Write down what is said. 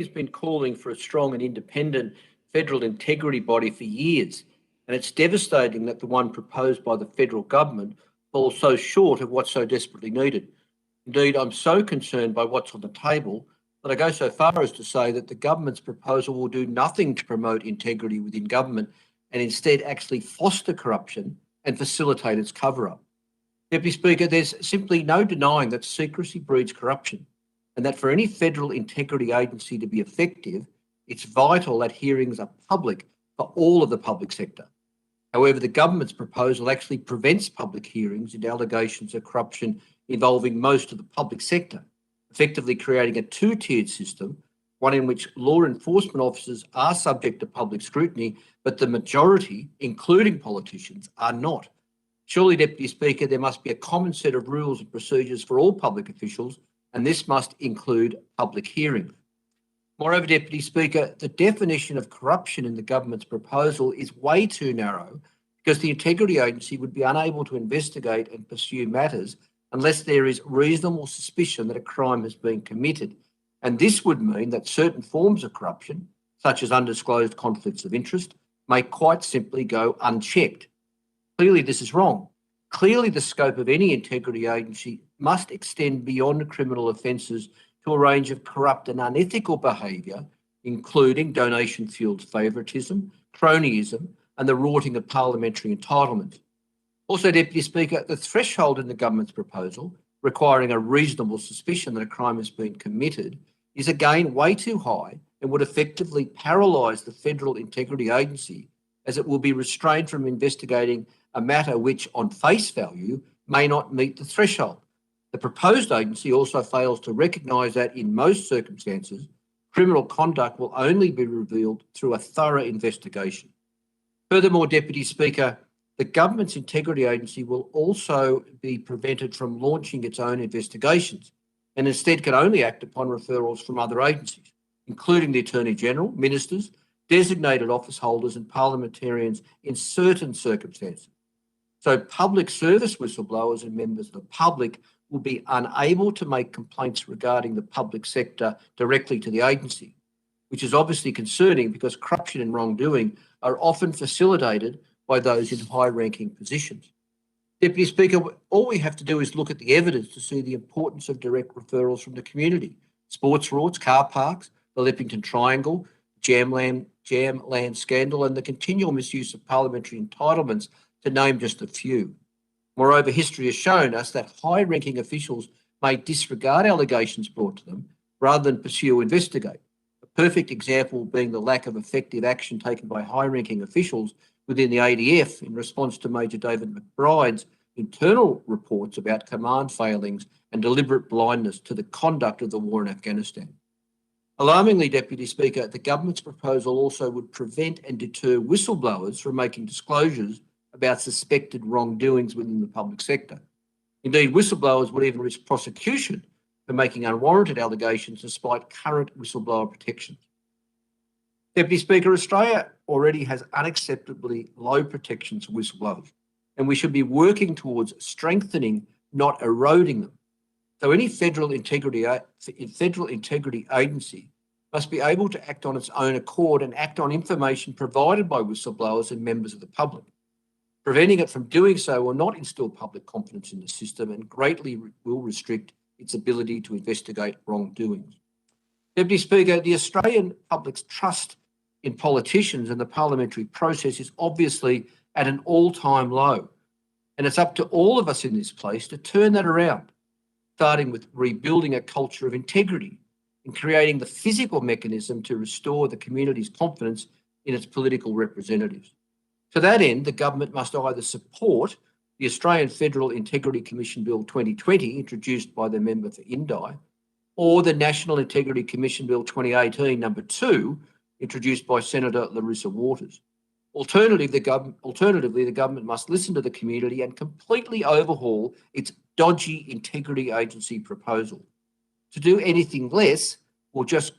has been calling for a strong and independent federal integrity body for years, and it's devastating that the one proposed by the federal government falls so short of what's so desperately needed. Indeed, I'm so concerned by what's on the table that I go so far as to say that the government's proposal will do nothing to promote integrity within government and instead actually foster corruption and facilitate its cover-up. Deputy Speaker, there's simply no denying that secrecy breeds corruption, and that for any federal integrity agency to be effective, it's vital that hearings are public for all of the public sector. However, the government's proposal actually prevents public hearings into allegations of corruption involving most of the public sector, effectively creating a two-tiered system, one in which law enforcement officers are subject to public scrutiny, but the majority, including politicians, are not. Surely, Deputy Speaker, there must be a common set of rules and procedures for all public officials, and this must include public hearings. Moreover, Deputy Speaker, the definition of corruption in the government's proposal is way too narrow because the Integrity Agency would be unable to investigate and pursue matters unless there is reasonable suspicion that a crime has been committed. And this would mean that certain forms of corruption, such as undisclosed conflicts of interest, may quite simply go unchecked. Clearly, this is wrong. Clearly, the scope of any integrity agency must extend beyond criminal offences to a range of corrupt and unethical behaviour, including donation-fuelled favouritism, cronyism, and the rorting of parliamentary entitlements. Also, Deputy Speaker, the threshold in the government's proposal, requiring a reasonable suspicion that a crime has been committed, is again way too high and would effectively paralyse the Federal Integrity Agency, as it will be restrained from investigating a matter which, on face value, may not meet the threshold. The proposed agency also fails to recognise that, in most circumstances, criminal conduct will only be revealed through a thorough investigation. Furthermore, Deputy Speaker, the government's integrity agency will also be prevented from launching its own investigations and instead can only act upon referrals from other agencies, including the Attorney-General, ministers, designated office holders and parliamentarians in certain circumstances. So public service whistleblowers and members of the public will be unable to make complaints regarding the public sector directly to the agency, which is obviously concerning because corruption and wrongdoing are often facilitated by those in high-ranking positions. Deputy Speaker, all we have to do is look at the evidence to see the importance of direct referrals from the community. Sports rorts, car parks, the Leppington Triangle, Jam land scandal, and the continual misuse of parliamentary entitlements, to name just a few. Moreover, history has shown us that high-ranking officials may disregard allegations brought to them rather than pursue or investigate. A perfect example being the lack of effective action taken by high-ranking officials within the ADF in response to Major David McBride's internal reports about command failings and deliberate blindness to the conduct of the war in Afghanistan. Alarmingly, Deputy Speaker, the government's proposal also would prevent and deter whistleblowers from making disclosures about suspected wrongdoings within the public sector. Indeed, whistleblowers would even risk prosecution for making unwarranted allegations despite current whistleblower protections. Deputy Speaker, Australia already has unacceptably low protections for whistleblowers, and we should be working towards strengthening, not eroding them. So any federal integrity agency must be able to act on its own accord and act on information provided by whistleblowers and members of the public. Preventing it from doing so will not instill public confidence in the system and greatly will restrict its ability to investigate wrongdoings. Deputy Speaker, the Australian public's trust in politicians and the parliamentary process is obviously at an all-time low, and it's up to all of us in this place to turn that around, starting with rebuilding a culture of integrity and creating the physical mechanism to restore the community's confidence in its political representatives. To that end, the government must either support the Australian Federal Integrity Commission Bill 2020, introduced by the member for Indi, or the National Integrity Commission Bill 2018, number 2, introduced by Senator Larissa Waters. Alternatively, the government must listen to the community and completely overhaul its dodgy integrity agency proposal. To do anything less will just